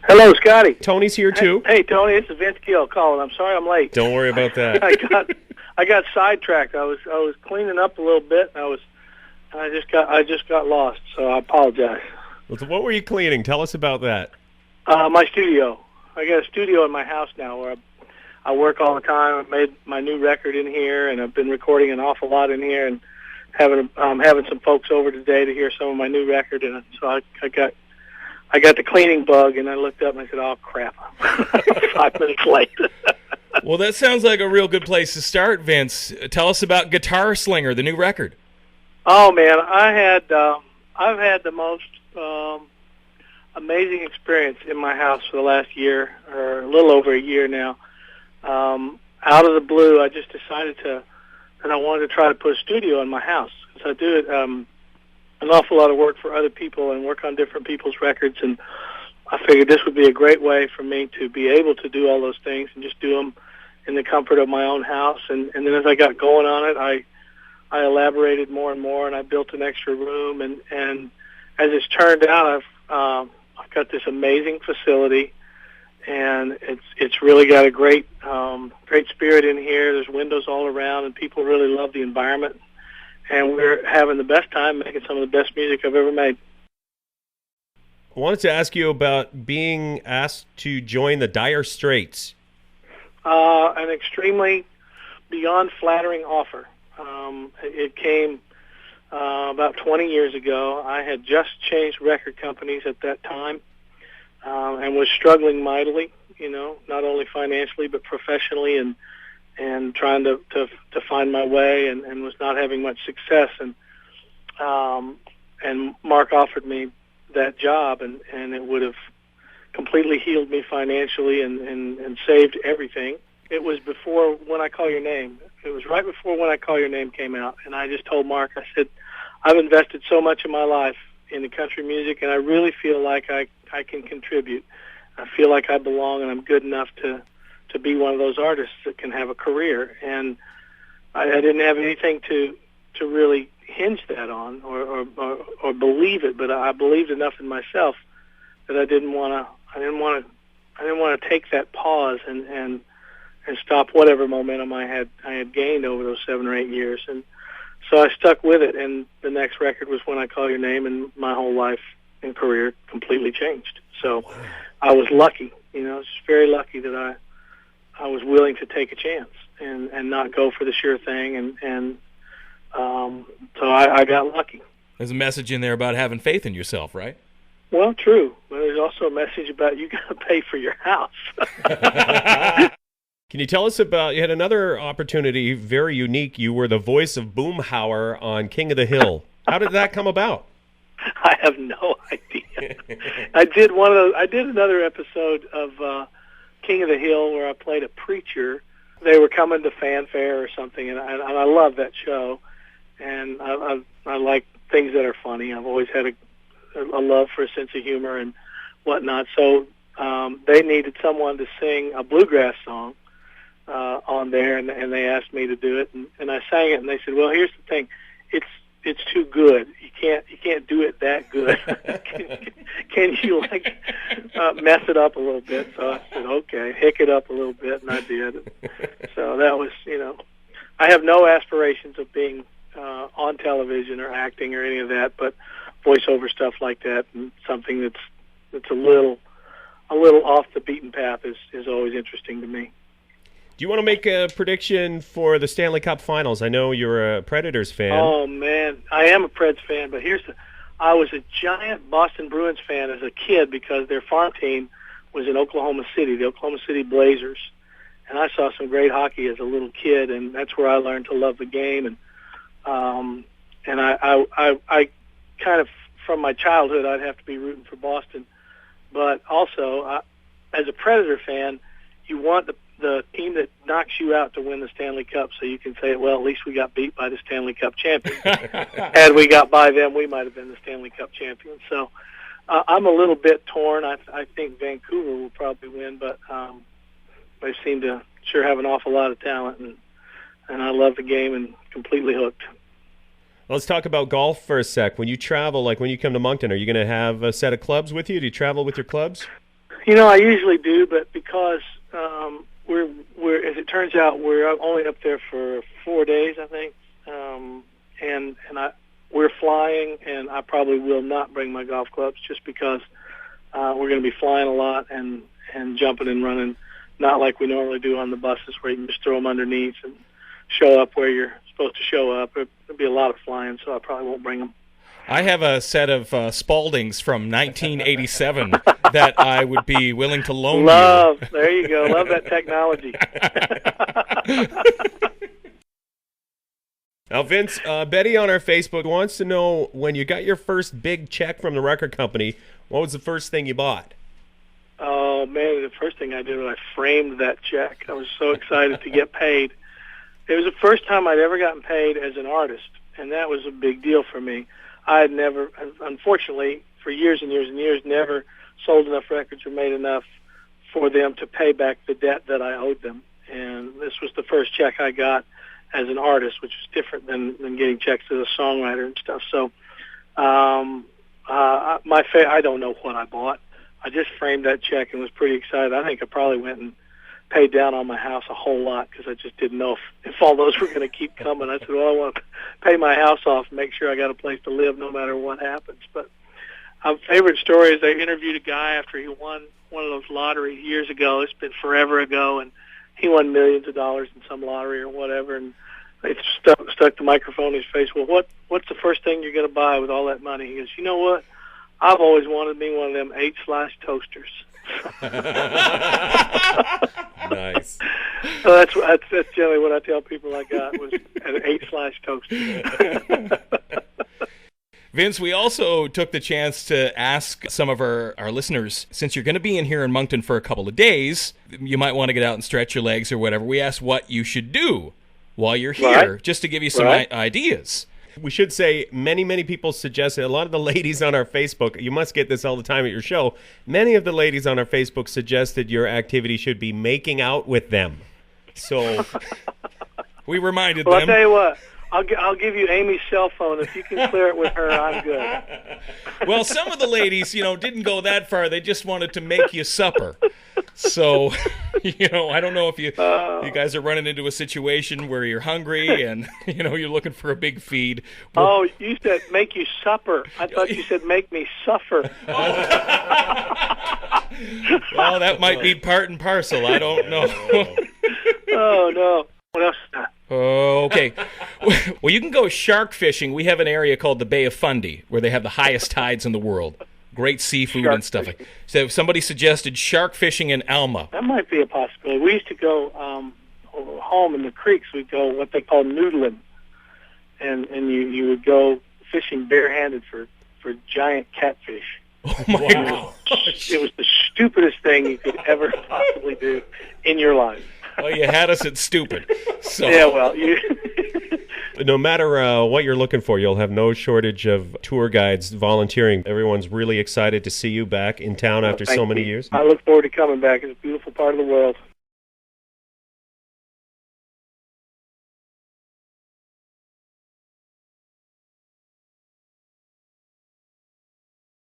Hello, Scotty. Tony's here too. Hey, Tony, this is Vince Gill calling. I'm sorry I'm late. Don't worry about that. I got sidetracked. I was cleaning up a little bit, and I just got lost. So I apologize. Well, so what were you cleaning? Tell us about that. My studio. I got a studio in my house now where I work all the time. I made my new record in here, and I've been recording an awful lot in here, and having some folks over today to hear some of my new record. And so I got the cleaning bug, and I looked up and I said, "Oh crap, 5 minutes late." Well, that sounds like a real good place to start, Vince. Tell us about Guitar Slinger, the new record. Oh man, I've had the most amazing experience in my house for the last year, or a little over a year now. Out of the blue, I just decided that I wanted to try to put a studio in my house, because I do it an awful lot of work for other people and work on different people's records, and I figured this would be a great way for me to be able to do all those things and just do them in the comfort of my own house. And then as I got going on it, I elaborated more and more, and I built an extra room. And as it's turned out, I've got this amazing facility, and it's really got a great spirit in here. There's windows all around, and people really love the environment. And we're having the best time making some of the best music I've ever made. I wanted to ask you about being asked to join the Dire Straits. An extremely beyond flattering offer. It came about 20 years ago. I had just changed record companies at that time, and was struggling mightily, not only financially but professionally, and trying to find my way, and was not having much success. And Mark offered me that job, and it would have completely healed me financially and saved everything. It was before When I Call Your Name. It was right before When I Call Your Name came out, and I just told Mark, I said, I've invested so much of my life into country music, and I really feel like I can contribute. I feel like I belong, and I'm good enough to be one of those artists that can have a career. And I didn't have anything to really hinge that on or believe it, but I believed enough in myself that I didn't want to take that pause and stop whatever momentum I had gained over those 7 or 8 years. And so I stuck with it, and the next record was When I Call Your Name, and my whole life and career completely changed. So I was lucky, I was just very lucky that I was willing to take a chance and not go for the sure thing, and so I got lucky. There's a message in there about having faith in yourself, right? Well, true. But there's also a message about you got to pay for your house. Can you tell us about, you had another opportunity, very unique. You were the voice of Boomhauer on King of the Hill. How did that come about? I have no idea. I did another episode of King of the Hill where I played a preacher. They were coming to fanfare or something, and I love that show. And I like things that are funny. I've always had a love for a sense of humor and whatnot. So they needed someone to sing a bluegrass song on there, and they asked me to do it, and I sang it, and they said, "Well, here's the thing, it's too good. You can't do it that good. Can you mess it up a little bit?" So I said, "Okay, hick it up a little bit," and I did. So that was, I have no aspirations of being on television or acting or any of that, but voiceover stuff like that, and something that's a little off the beaten path is always interesting to me. Do you want to make a prediction for the Stanley Cup Finals? I know you're a Predators fan. Oh man, I am a Preds fan, but I was a giant Boston Bruins fan as a kid because their farm team was in Oklahoma City, the Oklahoma City Blazers, and I saw some great hockey as a little kid, and that's where I learned to love the game. And I kind of, from my childhood, I'd have to be rooting for Boston, but also as a Predator fan, you want the team that knocks you out to win the Stanley Cup, so you can say, well, at least we got beat by the Stanley Cup champions. Had we got by them, we might have been the Stanley Cup champions. So I'm a little bit torn. I think Vancouver will probably win, but they seem to sure have an awful lot of talent, and I love the game and completely hooked. Let's talk about golf for a sec. When you travel, like when you come to Moncton, are you going to have a set of clubs with you? Do you travel with your clubs? I usually do, but because we're as it turns out, we're only up there for 4 days, I think, we're flying, and I probably will not bring my golf clubs just because we're going to be flying a lot and jumping and running, not like we normally do on the buses where you can just throw them underneath and show up where you're supposed to show up. There'll be a lot of flying, so I probably won't bring them. I have a set of Spaldings from 1987 that I would be willing to loan you. There you go. Love that technology. Now, Vince, Betty on our Facebook wants to know, when you got your first big check from the record company, what was the first thing you bought? Oh, man, the first thing I did was I framed that check. I was so excited to get paid. It was the first time I'd ever gotten paid as an artist, and that was a big deal for me. I had never, unfortunately, for years and years and years, never sold enough records or made enough for them to pay back the debt that I owed them. And this was the first check I got as an artist, which was different than getting checks as a songwriter and stuff. So I don't know what I bought. I just framed that check and was pretty excited. I think I probably went and paid down on my house a whole lot because I just didn't know if all those were going to keep coming. I said, well, I want to pay my house off and make sure I got a place to live no matter what happens. But my favorite story is they interviewed a guy after he won one of those lotteries years ago. It's been forever ago, and he won millions of dollars in some lottery or whatever, and they stuck the microphone in his face. Well, what's the first thing you're going to buy with all that money? He goes, you know what? I've always wanted me one of them 8-slice toasters. Nice. So that's generally what I tell people I got was an 8-slice toaster. Vince, we also took the chance to ask some of our listeners, since you're going to be in here in Moncton for a couple of days, you might want to get out and stretch your legs or whatever. We asked what you should do while you're here, right, just to give you some ideas. We should say many people suggested, a lot of the ladies on our Facebook, you must get this all the time at your show, many of the ladies on our Facebook suggested your activity should be making out with them. So we reminded them. I'll tell you what, I'll give you Amy's cell phone. If you can clear it with her, I'm good. Well, some of the ladies, didn't go that far. They just wanted to make you supper. So, I don't know if you guys are running into a situation where you're hungry and, you're looking for a big feed. Oh, you said make you supper. I thought you said make me suffer. Well, that might be part and parcel. I don't know. Oh, no. What else? Okay. Well, you can go shark fishing. We have an area called the Bay of Fundy where they have the highest tides in the world. Great seafood and stuff. So if somebody suggested shark fishing in Alma. That might be a possibility. We used to go home in the creeks. We'd go what they call noodling. And you would go fishing barehanded for giant catfish. Oh, my gosh. It was the stupidest thing you could ever possibly do in your life. Well, you had us at stupid. So. Yeah, well, no matter what you're looking for, you'll have no shortage of tour guides volunteering. Everyone's really excited to see you back in town after so many years. I look forward to coming back. It's a beautiful part of the world.